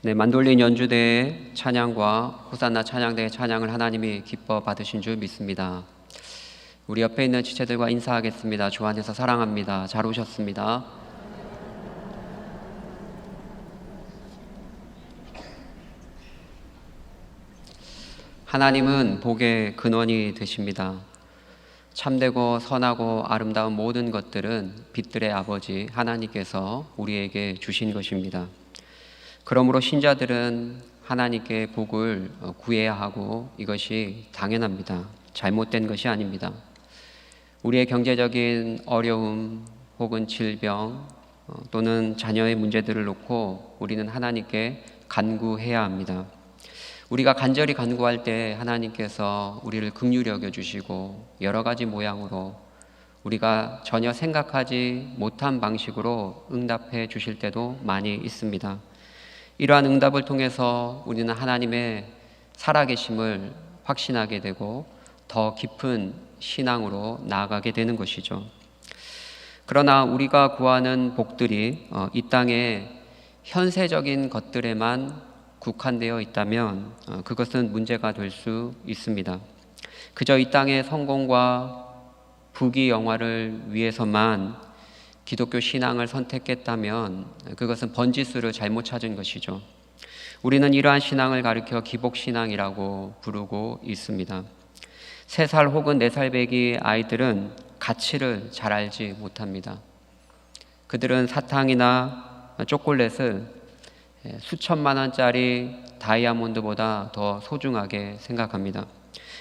네, 만돌린 연주대의 찬양과 호산나 찬양대의 찬양을 하나님이 기뻐 받으신 줄 믿습니다. 우리 옆에 있는 지체들과 인사하겠습니다. 주 안에서 사랑합니다. 잘 오셨습니다. 하나님은 복의 근원이 되십니다. 참되고 선하고 아름다운 모든 것들은 빛들의 아버지 하나님께서 우리에게 주신 것입니다. 그러므로 신자들은 하나님께 복을 구해야 하고 이것이 당연합니다. 잘못된 것이 아닙니다. 우리의 경제적인 어려움 혹은 질병 또는 자녀의 문제들을 놓고 우리는 하나님께 간구해야 합니다. 우리가 간절히 간구할 때 하나님께서 우리를 긍휼히 여겨주시고 여러 가지 모양으로 우리가 전혀 생각하지 못한 방식으로 응답해 주실 때도 많이 있습니다. 이러한 응답을 통해서 우리는 하나님의 살아계심을 확신하게 되고 더 깊은 신앙으로 나아가게 되는 것이죠. 그러나 우리가 구하는 복들이 이 땅의 현세적인 것들에만 국한되어 있다면 그것은 문제가 될 수 있습니다. 그저 이 땅의 성공과 부귀 영화를 위해서만 기독교 신앙을 선택했다면 그것은 번지수를 잘못 찾은 것이죠. 우리는 이러한 신앙을 가리켜 기복신앙이라고 부르고 있습니다. 3살 혹은 4살 배기 아이들은 가치를 잘 알지 못합니다. 그들은 사탕이나 초콜릿을 수천만 원짜리 다이아몬드보다 더 소중하게 생각합니다.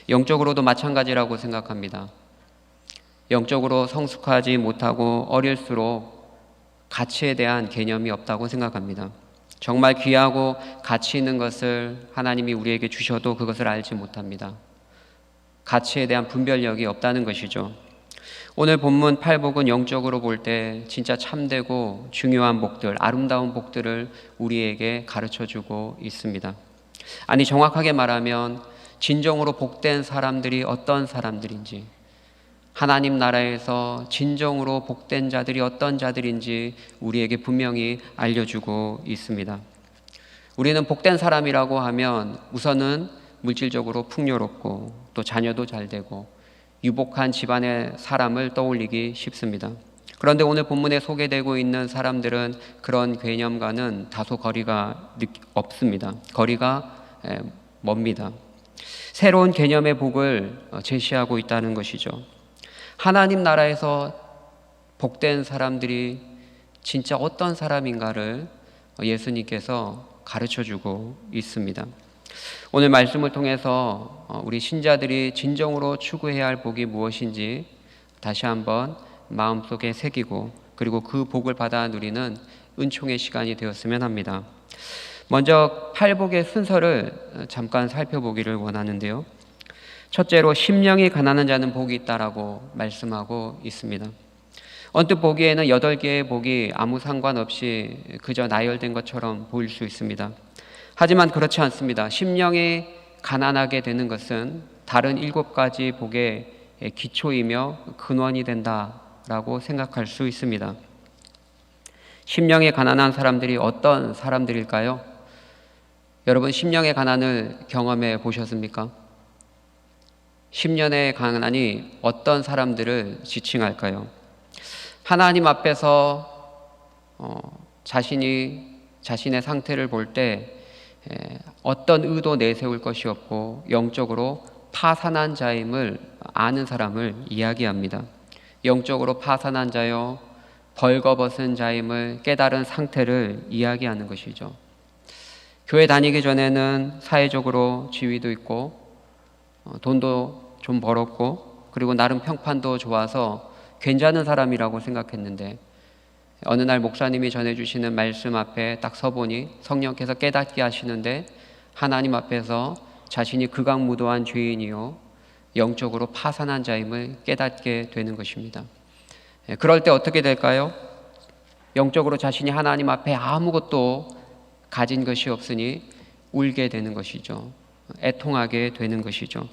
영적으로도 마찬가지라고 생각합니다. 영적으로 성숙하지 못하고 어릴수록 가치에 대한 개념이 없다고 생각합니다. 정말 귀하고 가치 있는 것을 하나님이 우리에게 주셔도 그것을 알지 못합니다. 가치에 대한 분별력이 없다는 것이죠. 오늘 본문 8복은 영적으로 볼 때 진짜 참되고 중요한 복들, 아름다운 복들을 우리에게 가르쳐주고 있습니다. 아니, 정확하게 말하면 진정으로 복된 사람들이 어떤 사람들인지, 하나님 나라에서 진정으로 복된 자들이 어떤 자들인지 우리에게 분명히 알려주고 있습니다. 우리는 복된 사람이라고 하면 우선은 물질적으로 풍요롭고 또 자녀도 잘 되고 유복한 집안의 사람을 떠올리기 쉽습니다. 그런데 오늘 본문에 소개되고 있는 사람들은 그런 개념과는 다소 거리가 없습니다. 거리가 멉니다. 새로운 개념의 복을 제시하고 있다는 것이죠. 하나님 나라에서 복된 사람들이 진짜 어떤 사람인가를 예수님께서 가르쳐주고 있습니다. 오늘 말씀을 통해서 우리 신자들이 진정으로 추구해야 할 복이 무엇인지 다시 한번 마음속에 새기고 그리고 그 복을 받아 누리는 은총의 시간이 되었으면 합니다. 먼저 8복의 순서를 잠깐 살펴보기를 원하는데요. 첫째로 심령이 가난한 자는 복이 있다라고 말씀하고 있습니다. 언뜻 보기에는 8개의 복이 아무 상관없이 그저 나열된 것처럼 보일 수 있습니다. 하지만 그렇지 않습니다. 심령이 가난하게 되는 것은 다른 7가지 복의 기초이며 근원이 된다라고 생각할 수 있습니다. 심령이 가난한 사람들이 어떤 사람들일까요? 여러분, 심령의 가난을 경험해 보셨습니까? 10년의 가난이 어떤 사람들을 지칭할까요? 하나님 앞에서 자신의 상태를 볼 때 어떤 의도 내세울 것이 없고 영적으로 파산한 자임을 아는 사람을 이야기합니다. 영적으로 파산한 자요, 벌거벗은 자임을 깨달은 상태를 이야기하는 것이죠. 교회 다니기 전에는 사회적으로 지위도 있고 돈도 좀 벌었고 그리고 나름 평판도 좋아서 괜찮은 사람이라고 생각했는데 어느 날 목사님이 전해주시는 말씀 앞에 딱 서보니 성령께서 깨닫게 하시는데 하나님 앞에서 자신이 극악무도한 죄인이요 영적으로 파산한 자임을 깨닫게 되는 것입니다. 그럴 때 어떻게 될까요? 영적으로 자신이 하나님 앞에 아무것도 가진 것이 없으니 울게 되는 것이죠. 애통하게 되는 것이죠.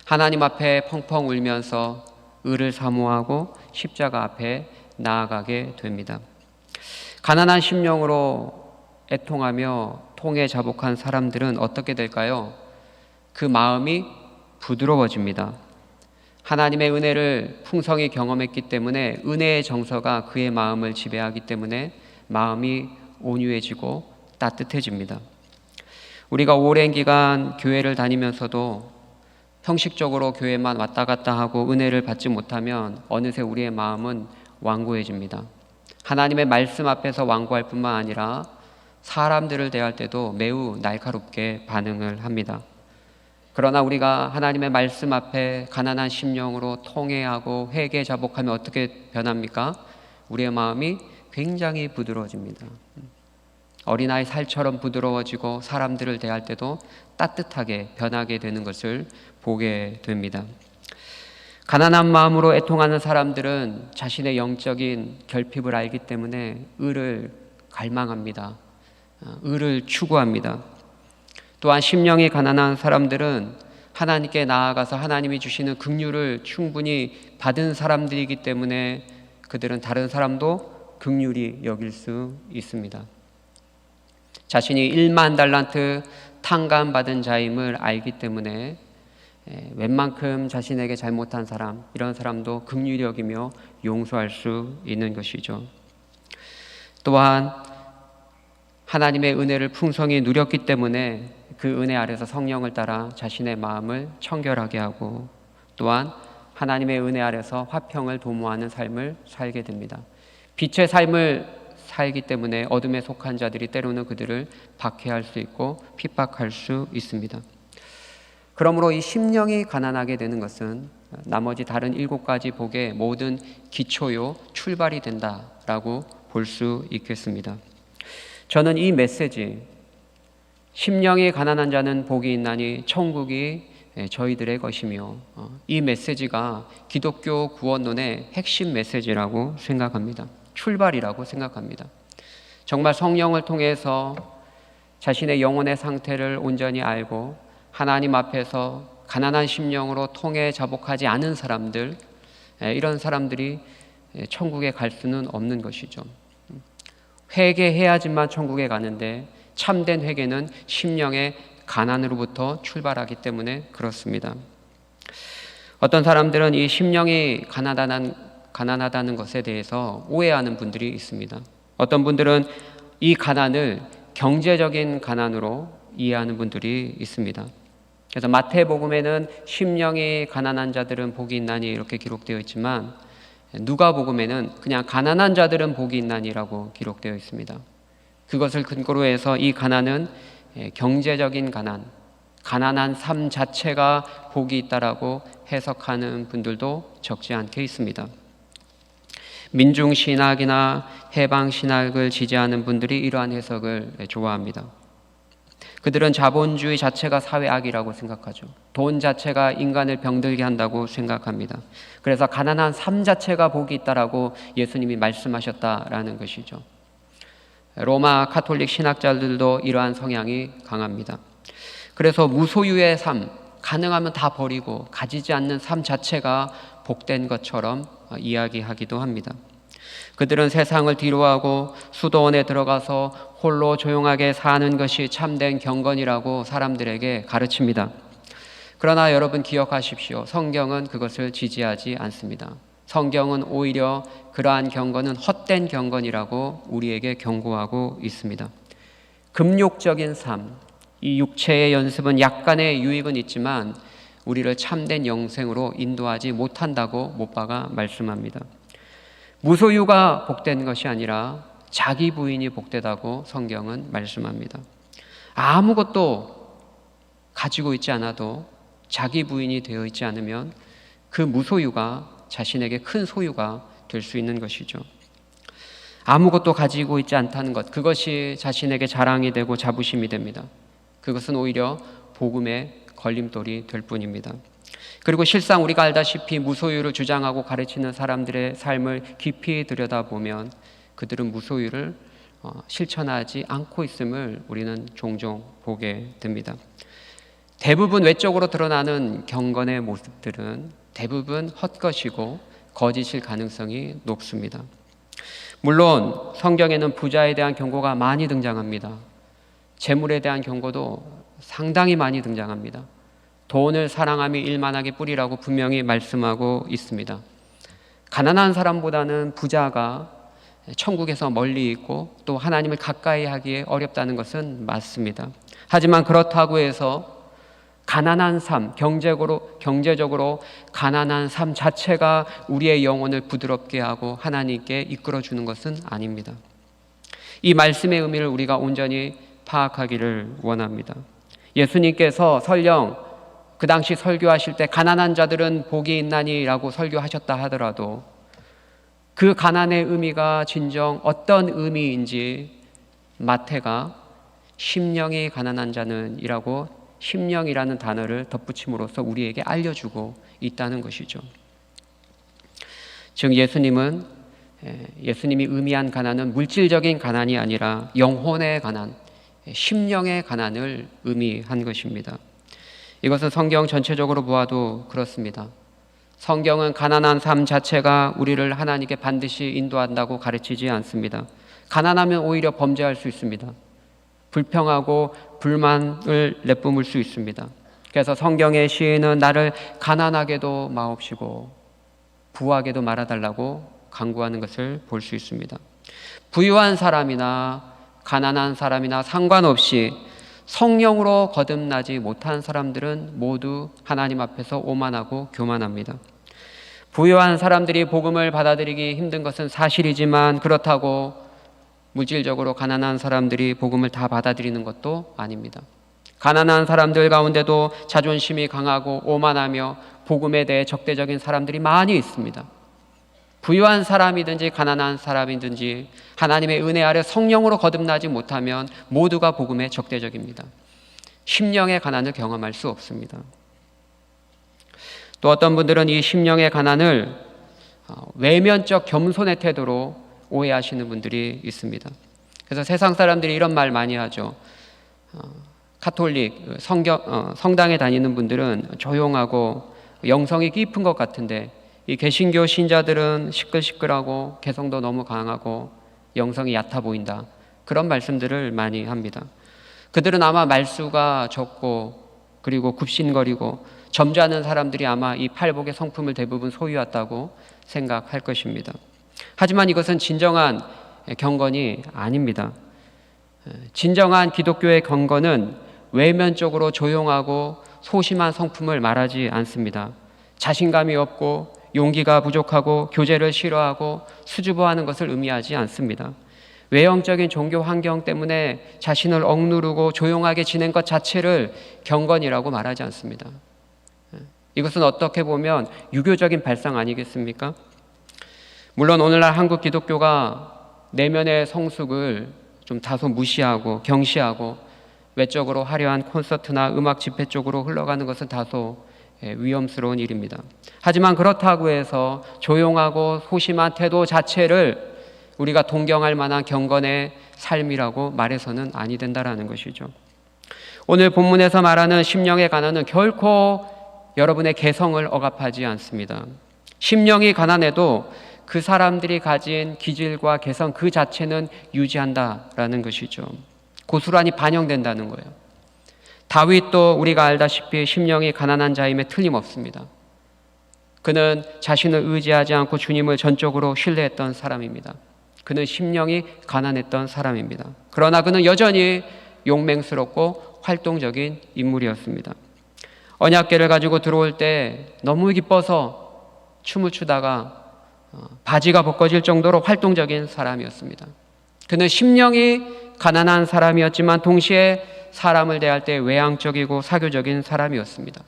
하나님 앞에 펑펑 울면서 의를 사모하고 십자가 앞에 나아가게 됩니다. 가난한 심령으로 애통하며 통에 자복한 사람들은 어떻게 될까요? 그 마음이 부드러워집니다. 하나님의 은혜를 풍성히 경험했기 때문에 은혜의 정서가 그의 마음을 지배하기 때문에 마음이 온유해지고 따뜻해집니다. 우리가 오랜 기간 교회를 다니면서도 형식적으로 교회만 왔다 갔다 하고 은혜를 받지 못하면 어느새 우리의 마음은 완고해집니다. 하나님의 말씀 앞에서 완고할 뿐만 아니라 사람들을 대할 때도 매우 날카롭게 반응을 합니다. 그러나 우리가 하나님의 말씀 앞에 가난한 심령으로 통회하고 회개 자복하면 어떻게 변합니까? 우리의 마음이 굉장히 부드러워집니다. 어린아이 살처럼 부드러워지고 사람들을 대할 때도 따뜻하게 변하게 되는 것을 보게 됩니다. 가난한 마음으로 애통하는 사람들은 자신의 영적인 결핍을 알기 때문에 의를 갈망합니다. 의를 추구합니다. 또한 심령이 가난한 사람들은 하나님께 나아가서 하나님이 주시는 긍휼을 충분히 받은 사람들이기 때문에 그들은 다른 사람도 긍휼히 여길 수 있습니다. 자신이 1만 달란트 탕감받은 자임을 알기 때문에 웬만큼 자신에게 잘못한 사람, 이런 사람도 긍휼히 여기며 용서할 수 있는 것이죠. 또한 하나님의 은혜를 풍성히 누렸기 때문에 그 은혜 아래서 성령을 따라 자신의 마음을 청결하게 하고 또한 하나님의 은혜 아래서 화평을 도모하는 삶을 살게 됩니다. 빛의 삶을 살기 때문에 어둠에 속한 자들이 때로는 그들을 박해할 수 있고 핍박할 수 있습니다. 그러므로 이 심령이 가난하게 되는 것은 나머지 다른 7가지 복의 모든 기초요 출발이 된다라고 볼 수 있겠습니다. 저는 이 메시지, 심령이 가난한 자는 복이 있나니 천국이 저희들의 것이며, 이 메시지가 기독교 구원론의 핵심 메시지라고 생각합니다. 출발이라고 생각합니다. 정말 성령을 통해서 자신의 영혼의 상태를 온전히 알고 하나님 앞에서 가난한 심령으로 통해 자복하지 않은 사람들, 이런 사람들이 천국에 갈 수는 없는 것이죠. 회개해야지만 천국에 가는데 참된 회개는 심령의 가난으로부터 출발하기 때문에 그렇습니다. 어떤 사람들은 이 심령이 가난하다는 것에 대해서 오해하는 분들이 있습니다. 어떤 분들은 이 가난을 경제적인 가난으로 이해하는 분들이 있습니다. 그래서 마태복음에는 심령이 가난한 자들은 복이 있나니 이렇게 기록되어 있지만 누가복음에는 그냥 가난한 자들은 복이 있나니라고 기록되어 있습니다. 그것을 근거로 해서 이 가난은 경제적인 가난한 삶 자체가 복이 있다라고 해석하는 분들도 적지 않게 있습니다. 민중신학이나 해방신학을 지지하는 분들이 이러한 해석을 좋아합니다. 그들은 자본주의 자체가 사회악이라고 생각하죠. 돈 자체가 인간을 병들게 한다고 생각합니다. 그래서 가난한 삶 자체가 복이 있다라고 예수님이 말씀하셨다라는 것이죠. 로마 카톨릭 신학자들도 이러한 성향이 강합니다. 그래서 무소유의 삶, 가능하면 다 버리고 가지지 않는 삶 자체가 복된 것처럼 이야기하기도 합니다. 그들은 세상을 뒤로하고 수도원에 들어가서 홀로 조용하게 사는 것이 참된 경건이라고 사람들에게 가르칩니다. 그러나 여러분 기억하십시오. 성경은 그것을 지지하지 않습니다. 성경은 오히려 그러한 경건은 헛된 경건이라고 우리에게 경고하고 있습니다. 금욕적인 삶, 이 육체의 연습은 약간의 유익은 있지만 우리를 참된 영생으로 인도하지 못한다고 못박아 말씀합니다. 무소유가 복된 것이 아니라 자기 부인이 복되다고 성경은 말씀합니다. 아무것도 가지고 있지 않아도 자기 부인이 되어 있지 않으면 그 무소유가 자신에게 큰 소유가 될 수 있는 것이죠. 아무것도 가지고 있지 않다는 것, 그것이 자신에게 자랑이 되고 자부심이 됩니다. 그것은 오히려 복음의 걸림돌이 될 뿐입니다. 그리고 실상 우리가 알다시피 무소유를 주장하고 가르치는 사람들의 삶을 깊이 들여다보면 그들은 무소유를 실천하지 않고 있음을 우리는 종종 보게 됩니다. 대부분 외적으로 드러나는 경건의 모습들은 대부분 헛것이고 거짓일 가능성이 높습니다. 물론 성경에는 부자에 대한 경고가 많이 등장합니다. 재물에 대한 경고도 상당히 많이 등장합니다. 돈을 사랑함이 일만하게 뿌리라고 분명히 말씀하고 있습니다. 가난한 사람보다는 부자가 천국에서 멀리 있고 또 하나님을 가까이 하기에 어렵다는 것은 맞습니다. 하지만 그렇다고 해서 가난한 삶, 경제적으로 가난한 삶 자체가 우리의 영혼을 부드럽게 하고 하나님께 이끌어주는 것은 아닙니다. 이 말씀의 의미를 우리가 온전히 파악하기를 원합니다. 예수님께서 설령 그 당시 설교하실 때 가난한 자들은 복이 있나니라고 설교하셨다 하더라도 그 가난의 의미가 진정 어떤 의미인지 마태가 심령이 가난한 자는 이라고 심령이라는 단어를 덧붙임으로써 우리에게 알려주고 있다는 것이죠. 즉 예수님이 의미한 가난은 물질적인 가난이 아니라 영혼의 가난, 심령의 가난을 의미한 것입니다. 이것은 성경 전체적으로 보아도 그렇습니다. 성경은 가난한 삶 자체가 우리를 하나님께 반드시 인도한다고 가르치지 않습니다. 가난하면 오히려 범죄할 수 있습니다. 불평하고 불만을 내뿜을 수 있습니다. 그래서 성경의 시인은 나를 가난하게도 마옵시고 부하게도 말아달라고 간구하는 것을 볼 수 있습니다. 부유한 사람이나 가난한 사람이나 상관없이 성령으로 거듭나지 못한 사람들은 모두 하나님 앞에서 오만하고 교만합니다. 부유한 사람들이 복음을 받아들이기 힘든 것은 사실이지만 그렇다고 물질적으로 가난한 사람들이 복음을 다 받아들이는 것도 아닙니다. 가난한 사람들 가운데도 자존심이 강하고 오만하며 복음에 대해 적대적인 사람들이 많이 있습니다. 부유한 사람이든지 가난한 사람이든지 하나님의 은혜 아래 성령으로 거듭나지 못하면 모두가 복음에 적대적입니다. 심령의 가난을 경험할 수 없습니다. 또 어떤 분들은 이 심령의 가난을 외면적 겸손의 태도로 오해하시는 분들이 있습니다. 그래서 세상 사람들이 이런 말 많이 하죠. 카톨릭 성당에 다니는 분들은 조용하고 영성이 깊은 것 같은데 이 개신교 신자들은 시끌시끌하고 개성도 너무 강하고 영성이 얕아 보인다. 그런 말씀들을 많이 합니다. 그들은 아마 말수가 적고 그리고 굽신거리고 점잖은 사람들이 아마 이 팔복의 성품을 대부분 소유했다고 생각할 것입니다. 하지만 이것은 진정한 경건이 아닙니다. 진정한 기독교의 경건은 외면적으로 조용하고 소심한 성품을 말하지 않습니다. 자신감이 없고 용기가 부족하고 교제를 싫어하고 수줍어하는 것을 의미하지 않습니다. 외형적인 종교 환경 때문에 자신을 억누르고 조용하게 지낸 것 자체를 경건이라고 말하지 않습니다. 이것은 어떻게 보면 유교적인 발상 아니겠습니까? 물론 오늘날 한국 기독교가 내면의 성숙을 좀 다소 무시하고 경시하고 외적으로 화려한 콘서트나 음악 집회 쪽으로 흘러가는 것은 다소 위험스러운 일입니다. 하지만 그렇다고 해서 조용하고 소심한 태도 자체를 우리가 동경할 만한 경건의 삶이라고 말해서는 아니 된다라는 것이죠. 오늘 본문에서 말하는 심령의 가난은 결코 여러분의 개성을 억압하지 않습니다. 심령이 가난해도 그 사람들이 가진 기질과 개성 그 자체는 유지한다라는 것이죠. 고스란히 반영된다는 거예요. 다윗도 우리가 알다시피 심령이 가난한 자임에 틀림없습니다. 그는 자신을 의지하지 않고 주님을 전적으로 신뢰했던 사람입니다. 그는 심령이 가난했던 사람입니다. 그러나 그는 여전히 용맹스럽고 활동적인 인물이었습니다. 언약궤를 가지고 들어올 때 너무 기뻐서 춤을 추다가 바지가 벗겨질 정도로 활동적인 사람이었습니다. 그는 심령이 가난한 사람이었지만 동시에 사람을 대할 때 외향적이고 사교적인 사람이었습니다.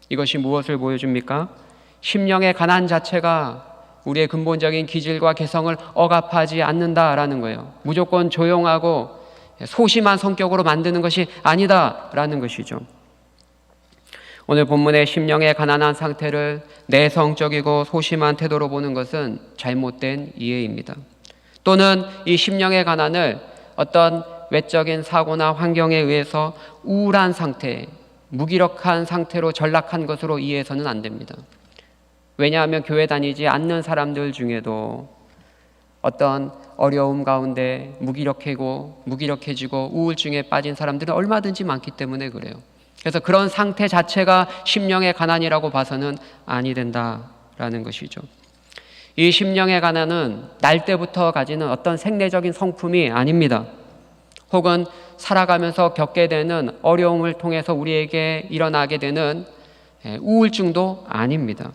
이것이 무엇을 보여줍니까? 심령의 가난 자체가 우리의 근본적인 기질과 개성을 억압하지 않는다라는 거예요. 무조건 조용하고 소심한 성격으로 만드는 것이 아니다라는 것이죠. 오늘 본문의 심령의 가난한 상태를 내성적이고 소심한 태도로 보는 것은 잘못된 이해입니다. 또는 이 심령의 가난을 어떤 외적인 사고나 환경에 의해서 우울한 상태, 무기력한 상태로 전락한 것으로 이해해서는 안 됩니다. 왜냐하면 교회 다니지 않는 사람들 중에도 어떤 어려움 가운데 무기력해지고 우울증에 빠진 사람들은 얼마든지 많기 때문에 그래요. 그래서 그런 상태 자체가 심령의 가난이라고 봐서는 아니 된다라는 것이죠. 이 심령의 가난은 날 때부터 가지는 어떤 생리적인 성품이 아닙니다. 혹은 살아가면서 겪게 되는 어려움을 통해서 우리에게 일어나게 되는 우울증도 아닙니다.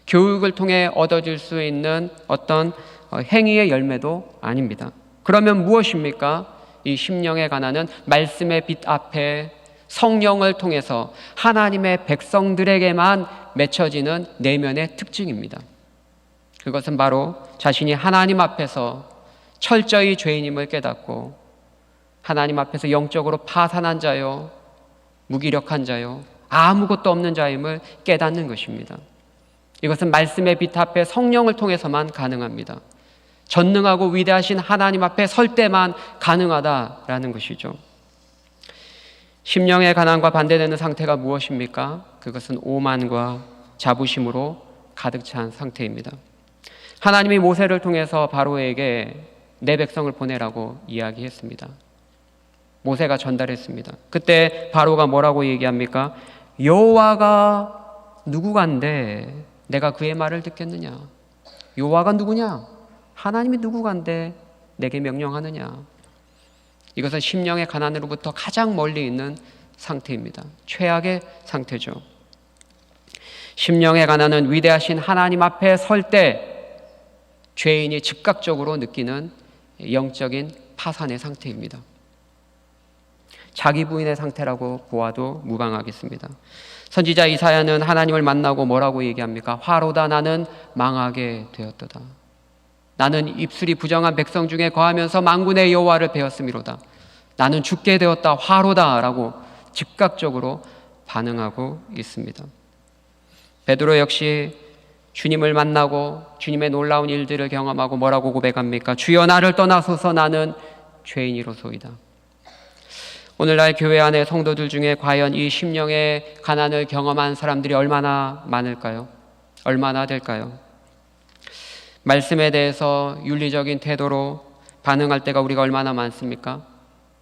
교육을 통해 얻어질 수 있는 어떤 행위의 열매도 아닙니다. 그러면 무엇입니까? 이 심령의 가난은 말씀의 빛 앞에 성령을 통해서 하나님의 백성들에게만 맺혀지는 내면의 특징입니다. 그것은 바로 자신이 하나님 앞에서 철저히 죄인임을 깨닫고 하나님 앞에서 영적으로 파산한 자요, 무기력한 자요, 아무것도 없는 자임을 깨닫는 것입니다. 이것은 말씀의 빛 앞에 성령을 통해서만 가능합니다. 전능하고 위대하신 하나님 앞에 설 때만 가능하다라는 것이죠. 심령의 가난과 반대되는 상태가 무엇입니까? 그것은 오만과 자부심으로 가득 찬 상태입니다. 하나님이 모세를 통해서 바로에게 내 백성을 보내라고 이야기했습니다. 모세가 전달했습니다. 그때 바로가 뭐라고 얘기합니까? 여호와가 누구간데 내가 그의 말을 듣겠느냐? 여호와가 누구냐? 하나님이 누구간데 내게 명령하느냐? 이것은 심령의 가난으로부터 가장 멀리 있는 상태입니다. 최악의 상태죠. 심령의 가난은 위대하신 하나님 앞에 설 때 죄인이 즉각적으로 느끼는 영적인 파산의 상태입니다. 자기 부인의 상태라고 보아도 무방하겠습니다. 선지자 이사야는 하나님을 만나고 뭐라고 얘기합니까? 화로다 나는 망하게 되었도다. 나는 입술이 부정한 백성 중에 거하면서 만군의 여호와를 배웠음이로다. 나는 죽게 되었다. 화로다 라고 즉각적으로 반응하고 있습니다. 베드로 역시 주님을 만나고 주님의 놀라운 일들을 경험하고 뭐라고 고백합니까? 주여 나를 떠나소서 나는 죄인이로소이다. 오늘날 교회 안의 성도들 중에 과연 이 심령의 가난을 경험한 사람들이 얼마나 많을까요? 얼마나 될까요? 말씀에 대해서 윤리적인 태도로 반응할 때가 우리가 얼마나 많습니까?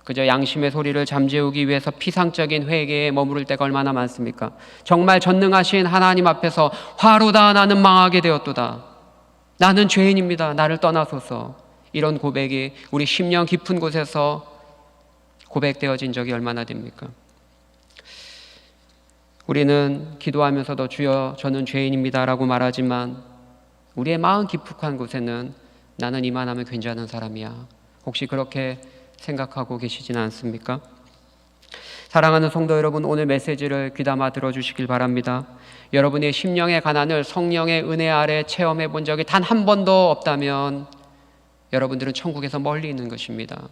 그저 양심의 소리를 잠재우기 위해서 피상적인 회개에 머무를 때가 얼마나 많습니까? 정말 전능하신 하나님 앞에서 화로다 나는 망하게 되었도다. 나는 죄인입니다. 나를 떠나소서. 이런 고백이 우리 심령 깊은 곳에서 고백되어진 적이 얼마나 됩니까? 우리는 기도하면서도 주여 저는 죄인입니다 라고 말하지만 우리의 마음 깊숙한 곳에는 나는 이만하면 괜찮은 사람이야. 혹시 그렇게 생각하고 계시지는 않습니까? 사랑하는 성도 여러분, 오늘 메시지를 귀담아 들어주시길 바랍니다. 여러분의 심령의 가난을 성령의 은혜 아래 체험해 본 적이 단 한 번도 없다면 여러분들은 천국에서 멀리 있는 것입니다.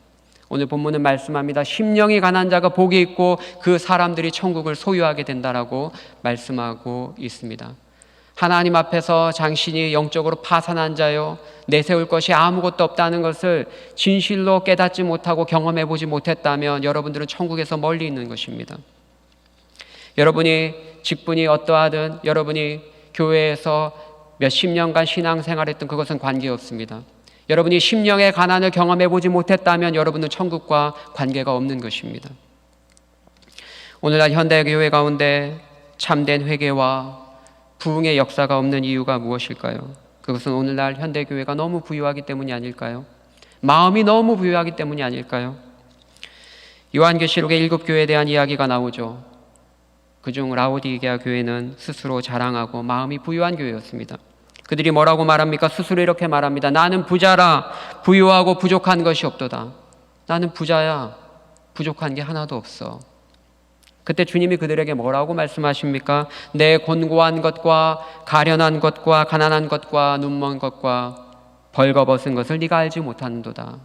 오늘 본문은 말씀합니다. 심령이 가난한 자가 복이 있고 그 사람들이 천국을 소유하게 된다라고 말씀하고 있습니다. 하나님 앞에서 당신이 영적으로 파산한 자요, 내세울 것이 아무것도 없다는 것을 진실로 깨닫지 못하고 경험해 보지 못했다면 여러분들은 천국에서 멀리 있는 것입니다. 여러분이 직분이 어떠하든 여러분이 교회에서 몇십 년간 신앙생활했던 그것은 관계없습니다. 여러분이 심령의 가난을 경험해 보지 못했다면 여러분은 천국과 관계가 없는 것입니다. 오늘날 현대교회 가운데 참된 회개와 부흥의 역사가 없는 이유가 무엇일까요? 그것은 오늘날 현대교회가 너무 부유하기 때문이 아닐까요? 마음이 너무 부유하기 때문이 아닐까요? 요한계시록의 7교회에 대한 이야기가 나오죠. 그중 라오디게아 교회는 스스로 자랑하고 마음이 부유한 교회였습니다. 그들이 뭐라고 말합니까? 스스로 이렇게 말합니다. 나는 부자라 부유하고 부족한 것이 없도다. 나는 부자야 부족한 게 하나도 없어. 그때 주님이 그들에게 뭐라고 말씀하십니까? 내 곤고한 것과 가련한 것과 가난한 것과 눈먼 것과 벌거벗은 것을 네가 알지 못하는도다.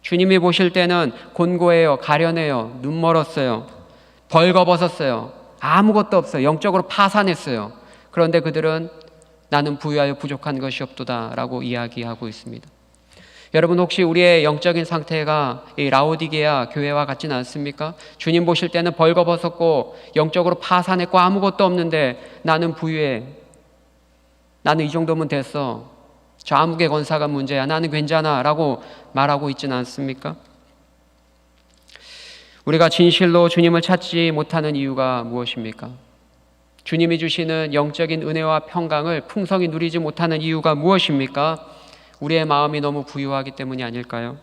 주님이 보실 때는 곤고해요, 가련해요, 눈멀었어요, 벌거벗었어요, 아무것도 없어요, 영적으로 파산했어요. 그런데 그들은 나는 부유하여 부족한 것이 없도다 라고 이야기하고 있습니다. 여러분 혹시 우리의 영적인 상태가 이 라오디게아 교회와 같지는 않습니까? 주님 보실 때는 벌거벗었고 영적으로 파산했고 아무것도 없는데 나는 부유해, 나는 이 정도면 됐어, 저 암흑의 권사가 문제야, 나는 괜찮아 라고 말하고 있지는 않습니까? 우리가 진실로 주님을 찾지 못하는 이유가 무엇입니까? 주님이 주시는 영적인 은혜와 평강을 풍성히 누리지 못하는 이유가 무엇입니까? 우리의 마음이 너무 부유하기 때문이 아닐까요?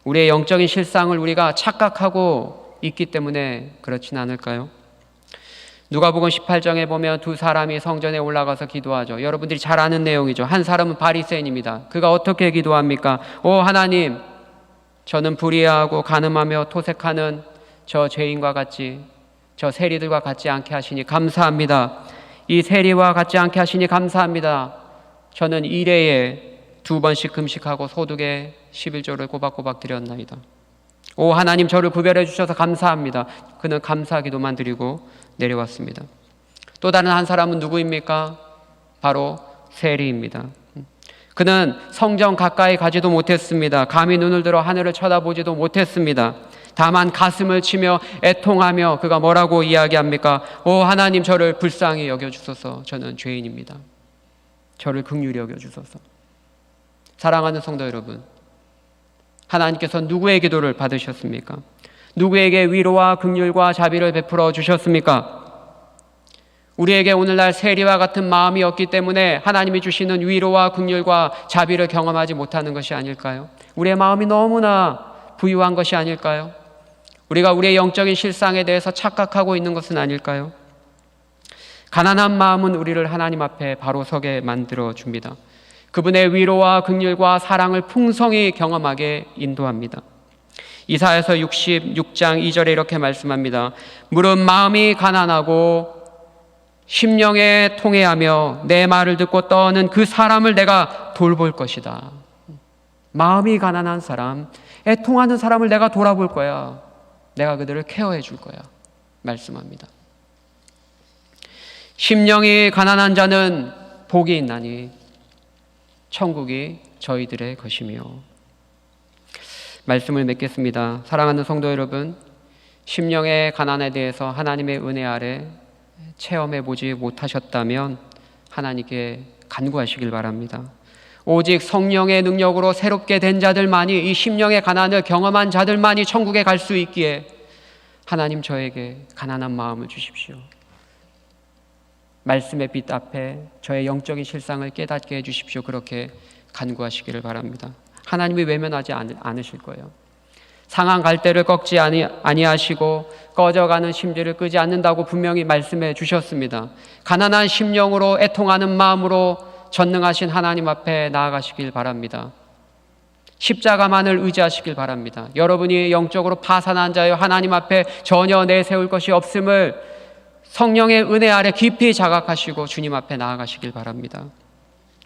우리의 영적인 실상을 우리가 착각하고 있기 때문에 그렇진 않을까요? 누가복음 18장에 보면 두 사람이 성전에 올라가서 기도하죠. 여러분들이 잘 아는 내용이죠. 한 사람은 바리새인입니다. 그가 어떻게 기도합니까? 오 하나님, 저는 불의하고 간음하며 토색하는 저 죄인과 같이, 저 세리들과 같지 않게 하시니 감사합니다. 이 세리와 같지 않게 하시니 감사합니다. 저는 일회에 2번씩 금식하고 소득의 11조를 꼬박꼬박 드렸나이다. 오 하나님, 저를 구별해 주셔서 감사합니다. 그는 감사 기도만 드리고 내려왔습니다. 또 다른 한 사람은 누구입니까? 바로 세리입니다. 그는 성전 가까이 가지도 못했습니다. 감히 눈을 들어 하늘을 쳐다보지도 못했습니다. 다만 가슴을 치며 애통하며 그가 뭐라고 이야기합니까? 오 하나님, 저를 불쌍히 여겨주소서. 저는 죄인입니다. 저를 긍휼히 여겨주소서. 사랑하는 성도 여러분, 하나님께서 누구의 기도를 받으셨습니까? 누구에게 위로와 긍휼과 자비를 베풀어 주셨습니까? 우리에게 오늘날 세리와 같은 마음이 없기 때문에 하나님이 주시는 위로와 긍휼과 자비를 경험하지 못하는 것이 아닐까요? 우리의 마음이 너무나 부유한 것이 아닐까요? 우리가 우리의 영적인 실상에 대해서 착각하고 있는 것은 아닐까요? 가난한 마음은 우리를 하나님 앞에 바로 서게 만들어 줍니다. 그분의 위로와 긍휼과 사랑을 풍성히 경험하게 인도합니다. 이사야서 66장 2절에 이렇게 말씀합니다. 물은 마음이 가난하고 심령에 통회하며 내 말을 듣고 떠는 그 사람을 내가 돌볼 것이다. 마음이 가난한 사람, 애통하는 사람을 내가 돌아볼 거야. 내가 그들을 케어해 줄 거야. 말씀합니다. 심령이 가난한 자는 복이 있나니 천국이 저희들의 것이며. 말씀을 맺겠습니다. 사랑하는 성도 여러분, 심령의 가난에 대해서 하나님의 은혜 아래 체험해 보지 못하셨다면 하나님께 간구하시길 바랍니다. 오직 성령의 능력으로 새롭게 된 자들만이, 이 심령의 가난을 경험한 자들만이 천국에 갈 수 있기에 하나님, 저에게 가난한 마음을 주십시오. 말씀의 빛 앞에 저의 영적인 실상을 깨닫게 해주십시오. 그렇게 간구하시기를 바랍니다. 하나님이 외면하지 않으실 거예요. 상한 갈대를 꺾지 아니하시고 꺼져가는 심지를 끄지 않는다고 분명히 말씀해 주셨습니다. 가난한 심령으로 애통하는 마음으로 전능하신 하나님 앞에 나아가시길 바랍니다. 십자가만을 의지하시길 바랍니다. 여러분이 영적으로 파산한 자여 하나님 앞에 전혀 내세울 것이 없음을 성령의 은혜 아래 깊이 자각하시고 주님 앞에 나아가시길 바랍니다.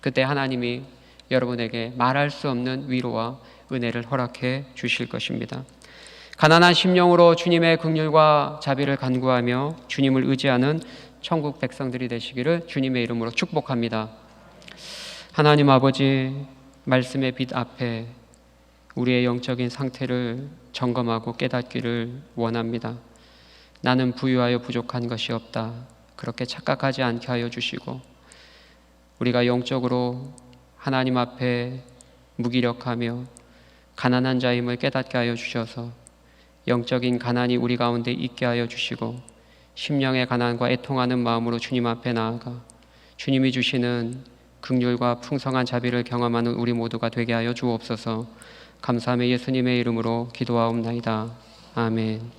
그때 하나님이 여러분에게 말할 수 없는 위로와 은혜를 허락해 주실 것입니다. 가난한 심령으로 주님의 긍휼과 자비를 간구하며 주님을 의지하는 천국 백성들이 되시기를 주님의 이름으로 축복합니다. 하나님 아버지, 말씀의 빛 앞에 우리의 영적인 상태를 점검하고 깨닫기를 원합니다. 나는 부유하여 부족한 것이 없다. 그렇게 착각하지 않게 하여 주시고 우리가 영적으로 하나님 앞에 무기력하며 가난한 자임을 깨닫게 하여 주셔서 영적인 가난이 우리 가운데 있게 하여 주시고 심령의 가난과 애통하는 마음으로 주님 앞에 나아가 주님이 주시는 긍휼과 풍성한 자비를 경험하는 우리 모두가 되게 하여 주옵소서. 감사하며 예수님의 이름으로 기도하옵나이다. 아멘.